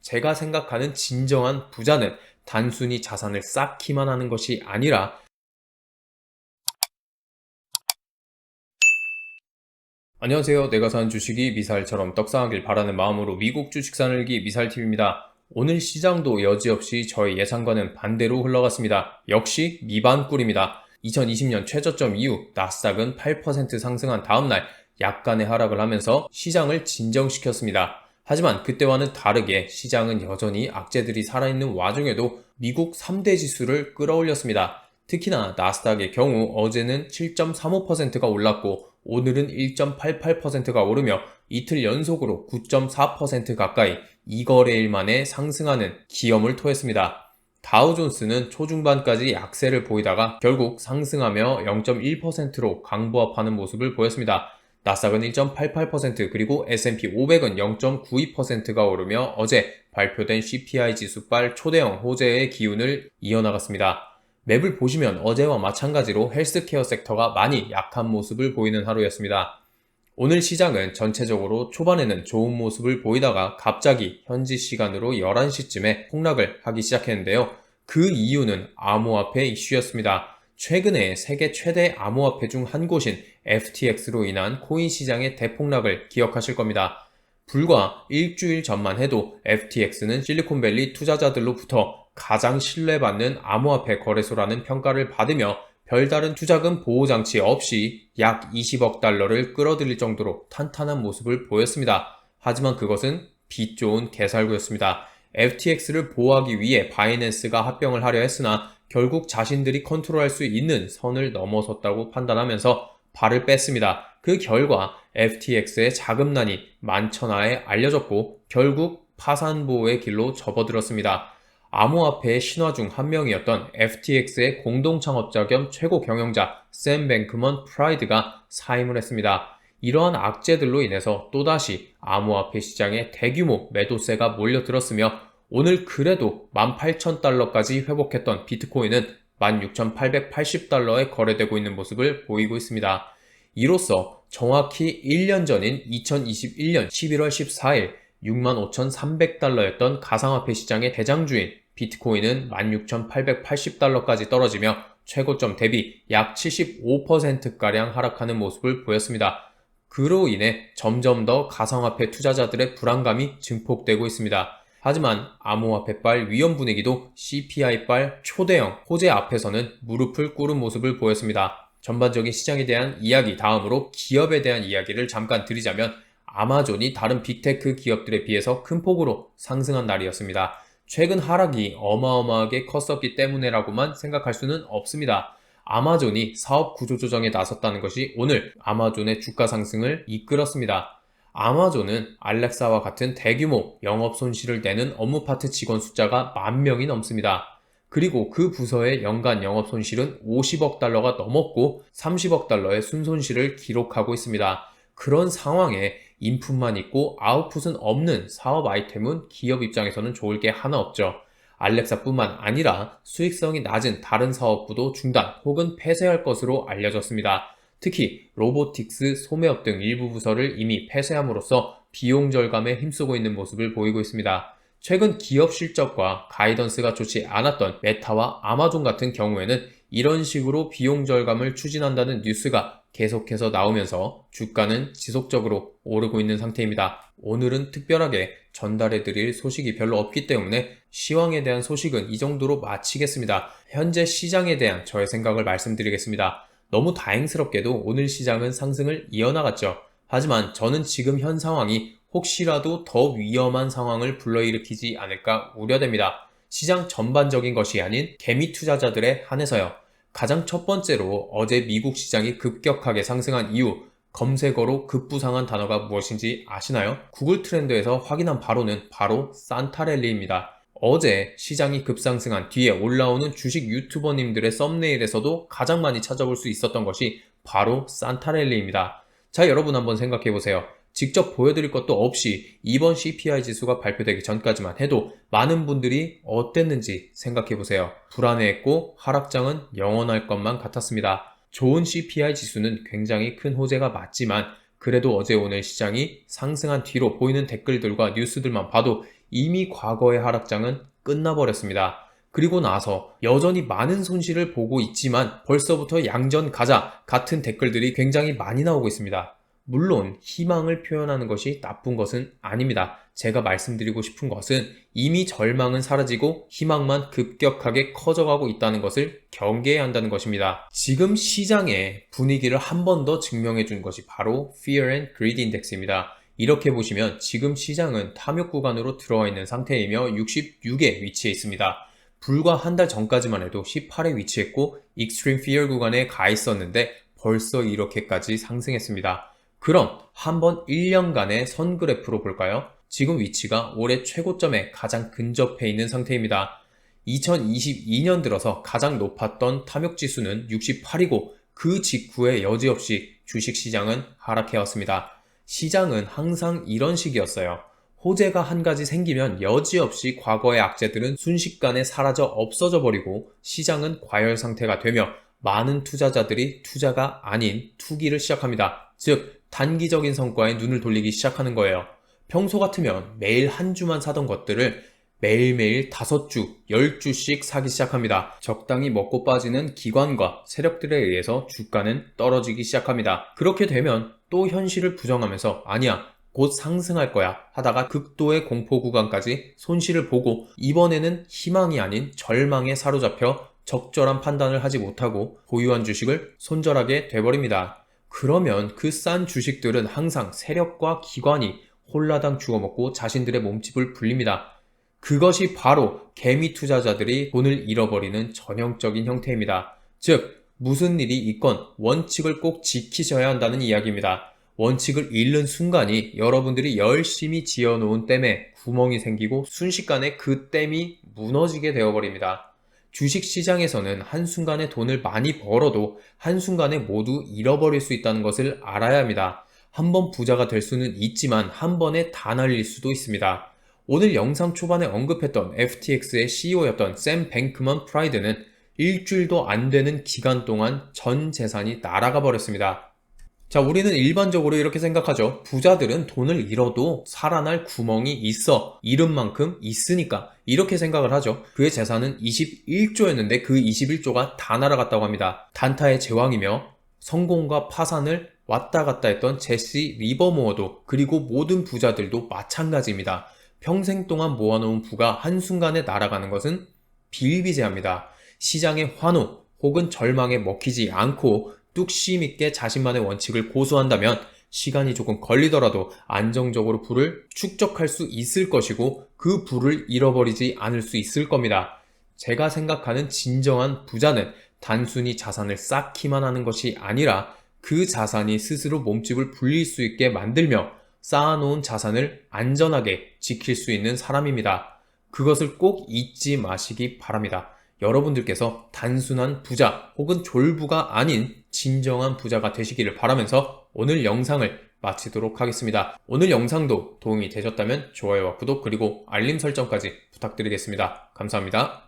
제가 생각하는 진정한 부자는 단순히 자산을 쌓기만 하는 것이 아니라 안녕하세요. 내가 사는 주식이 미사일처럼 떡상하길 바라는 마음으로 미국 주식 사늘기 미사일TV입니다. 오늘 시장도 여지없이 저의 예상과는 반대로 흘러갔습니다. 역시 미반꿀입니다. 2020년 최저점 이후 나스닥은 8% 상승한 다음날 약간의 하락을 하면서 시장을 진정시켰습니다. 하지만 그때와는 다르게 시장은 여전히 악재들이 살아있는 와중에도 미국 3대 지수를 끌어올렸습니다. 특히나 나스닥의 경우 어제는 7.35%가 올랐고 오늘은 1.88%가 오르며 이틀 연속으로 9.4% 가까이 2거래일 만에 상승하는 기염을 토했습니다. 다우존스는 초중반까지 약세를 보이다가 결국 상승하며 0.1%로 강보합하는 모습을 보였습니다. 나스닥은 1.88% 그리고 S&P 500은 0.92%가 오르며 어제 발표된 CPI 지수발 초대형 호재의 기운을 이어나갔습니다. 맵을 보시면 어제와 마찬가지로 헬스케어 섹터가 많이 약한 모습을 보이는 하루였습니다. 오늘 시장은 전체적으로 초반에는 좋은 모습을 보이다가 갑자기 현지 시간으로 11시쯤에 폭락을 하기 시작했는데요. 그 이유는 암호화폐 이슈였습니다. 최근에 세계 최대 암호화폐 중 한 곳인 FTX로 인한 코인 시장의 대폭락을 기억하실 겁니다. 불과 일주일 전만 해도 FTX는 실리콘밸리 투자자들로부터 가장 신뢰받는 암호화폐 거래소라는 평가를 받으며 별다른 투자금 보호장치 없이 약 20억 달러를 끌어들일 정도로 탄탄한 모습을 보였습니다. 하지만 그것은 빛 좋은 개살구였습니다. FTX를 보호하기 위해 바이낸스가 합병을 하려 했으나 결국 자신들이 컨트롤할 수 있는 선을 넘어섰다고 판단하면서 발을 뺐습니다. 그 결과 FTX의 자금난이 만천하에 알려졌고 결국 파산보호의 길로 접어들었습니다. 암호화폐의 신화 중 한 명이었던 FTX의 공동 창업자 겸 최고 경영자 샘 뱅크먼 프라이드가 사임을 했습니다. 이러한 악재들로 인해서 또다시 암호화폐 시장에 대규모 매도세가 몰려들었으며 오늘 그래도 18,000달러까지 회복했던 비트코인은 16,880달러에 거래되고 있는 모습을 보이고 있습니다. 이로써 정확히 1년 전인 2021년 11월 14일 65,300달러였던 가상화폐 시장의 대장주인 비트코인은 16,880달러까지 떨어지며 최고점 대비 약 75%가량 하락하는 모습을 보였습니다. 그로 인해 점점 더 가상화폐 투자자들의 불안감이 증폭되고 있습니다. 하지만 암호화폐발 위험 분위기도 CPI발 초대형 호재 앞에서는 무릎을 꿇은 모습을 보였습니다. 전반적인 시장에 대한 이야기 다음으로 기업에 대한 이야기를 잠깐 드리자면 아마존이 다른 빅테크 기업들에 비해서 큰 폭으로 상승한 날이었습니다. 최근 하락이 어마어마하게 컸었기 때문에라고만 생각할 수는 없습니다. 아마존이 사업 구조조정에 나섰다는 것이 오늘 아마존의 주가 상승을 이끌었습니다. 아마존은 알렉사와 같은 대규모 영업 손실을 내는 업무 파트 직원 숫자가 10,000명이 넘습니다. 그리고 그 부서의 연간 영업 손실은 50억 달러가 넘었고 30억 달러의 순손실을 기록하고 있습니다. 그런 상황에 인풋만 있고 아웃풋은 없는 사업 아이템은 기업 입장에서는 좋을 게 하나 없죠. 알렉사뿐만 아니라 수익성이 낮은 다른 사업부도 중단 혹은 폐쇄할 것으로 알려졌습니다. 특히 로보틱스, 소매업 등 일부 부서를 이미 폐쇄함으로써 비용 절감에 힘쓰고 있는 모습을 보이고 있습니다. 최근 기업 실적과 가이던스가 좋지 않았던 메타와 아마존 같은 경우에는 이런 식으로 비용 절감을 추진한다는 뉴스가 계속해서 나오면서 주가는 지속적으로 오르고 있는 상태입니다. 오늘은 특별하게 전달해드릴 소식이 별로 없기 때문에 시황에 대한 소식은 이 정도로 마치겠습니다. 현재 시장에 대한 저의 생각을 말씀드리겠습니다. 너무 다행스럽게도 오늘 시장은 상승을 이어나갔죠. 하지만 저는 지금 현 상황이 혹시라도 더 위험한 상황을 불러일으키지 않을까 우려됩니다. 시장 전반적인 것이 아닌 개미 투자자들에 한해서요. 가장 첫 번째로 어제 미국 시장이 급격하게 상승한 이유, 검색어로 급부상한 단어가 무엇인지 아시나요? 구글 트렌드에서 확인한 바로는 바로 산타랠리입니다. 어제 시장이 급상승한 뒤에 올라오는 주식 유튜버님들의 썸네일에서도 가장 많이 찾아볼 수 있었던 것이 바로 산타랠리입니다. 자, 여러분 한번 생각해보세요. 직접 보여드릴 것도 없이 이번 CPI 지수가 발표되기 전까지만 해도 많은 분들이 어땠는지 생각해보세요. 불안해했고 하락장은 영원할 것만 같았습니다. 좋은 CPI 지수는 굉장히 큰 호재가 맞지만 그래도 어제 오늘 시장이 상승한 뒤로 보이는 댓글들과 뉴스들만 봐도 이미 과거의 하락장은 끝나버렸습니다. 그리고 나서 여전히 많은 손실을 보고 있지만 벌써부터 양전 가자 같은 댓글들이 굉장히 많이 나오고 있습니다. 물론 희망을 표현하는 것이 나쁜 것은 아닙니다. 제가 말씀드리고 싶은 것은 이미 절망은 사라지고 희망만 급격하게 커져가고 있다는 것을 경계해야 한다는 것입니다. 지금 시장의 분위기를 한 번 더 증명해 준 것이 바로 Fear and Greed Index입니다. 이렇게 보시면 지금 시장은 탐욕 구간으로 들어와 있는 상태이며 66에 위치해 있습니다. 불과 한 달 전까지만 해도 18에 위치했고 Extreme Fear 구간에 가 있었는데 벌써 이렇게까지 상승했습니다. 그럼 한번 1년간의 선 그래프로 볼까요? 지금 위치가 올해 최고점에 가장 근접해 있는 상태입니다. 2022년 들어서 가장 높았던 탐욕지수는 68이고 그 직후에 여지없이 주식시장은 하락해왔습니다. 시장은 항상 이런 식이었어요. 호재가 한 가지 생기면 여지없이 과거의 악재들은 순식간에 사라져 없어져 버리고 시장은 과열 상태가 되며 많은 투자자들이 투자가 아닌 투기를 시작합니다. 즉 단기적인 성과에 눈을 돌리기 시작하는 거예요. 평소 같으면 매일 한 주만 사던 것들을 매일매일 5주, 10주씩 사기 시작합니다. 적당히 먹고 빠지는 기관과 세력들에 의해서 주가는 떨어지기 시작합니다. 그렇게 되면 또 현실을 부정하면서 아니야, 곧 상승할 거야 하다가 극도의 공포 구간까지 손실을 보고 이번에는 희망이 아닌 절망에 사로잡혀 적절한 판단을 하지 못하고 보유한 주식을 손절하게 돼버립니다. 그러면 그 싼 주식들은 항상 세력과 기관이 홀라당 주워먹고 자신들의 몸집을 불립니다. 그것이 바로 개미 투자자들이 돈을 잃어버리는 전형적인 형태입니다. 즉, 무슨 일이 있건 원칙을 꼭 지키셔야 한다는 이야기입니다. 원칙을 잃는 순간이 여러분들이 열심히 지어놓은 댐에 구멍이 생기고 순식간에 그 댐이 무너지게 되어버립니다. 주식시장에서는 한순간에 돈을 많이 벌어도 한순간에 모두 잃어버릴 수 있다는 것을 알아야 합니다. 한번 부자가 될 수는 있지만 한 번에 다 날릴 수도 있습니다. 오늘 영상 초반에 언급했던 FTX의 CEO였던 샘 뱅크먼 프라이드는 일주일도 안 되는 기간 동안 전 재산이 날아가 버렸습니다. 자, 우리는 일반적으로 이렇게 생각하죠. 부자들은 돈을 잃어도 살아날 구멍이 있어. 잃은 만큼 있으니까. 이렇게 생각을 하죠. 그의 재산은 21조였는데 그 21조가 다 날아갔다고 합니다. 단타의 제왕이며 성공과 파산을 왔다 갔다 했던 제시 리버모어도 그리고 모든 부자들도 마찬가지입니다. 평생 동안 모아놓은 부가 한순간에 날아가는 것은 비일비재합니다. 시장의 환호 혹은 절망에 먹히지 않고 뚝심 있게 자신만의 원칙을 고수한다면 시간이 조금 걸리더라도 안정적으로 부를 축적할 수 있을 것이고 그 부를 잃어버리지 않을 수 있을 겁니다. 제가 생각하는 진정한 부자는 단순히 자산을 쌓기만 하는 것이 아니라 그 자산이 스스로 몸집을 불릴 수 있게 만들며 쌓아놓은 자산을 안전하게 지킬 수 있는 사람입니다. 그것을 꼭 잊지 마시기 바랍니다. 여러분들께서 단순한 부자 혹은 졸부가 아닌 진정한 부자가 되시기를 바라면서 오늘 영상을 마치도록 하겠습니다. 오늘 영상도 도움이 되셨다면 좋아요와 구독 그리고 알림 설정까지 부탁드리겠습니다. 감사합니다.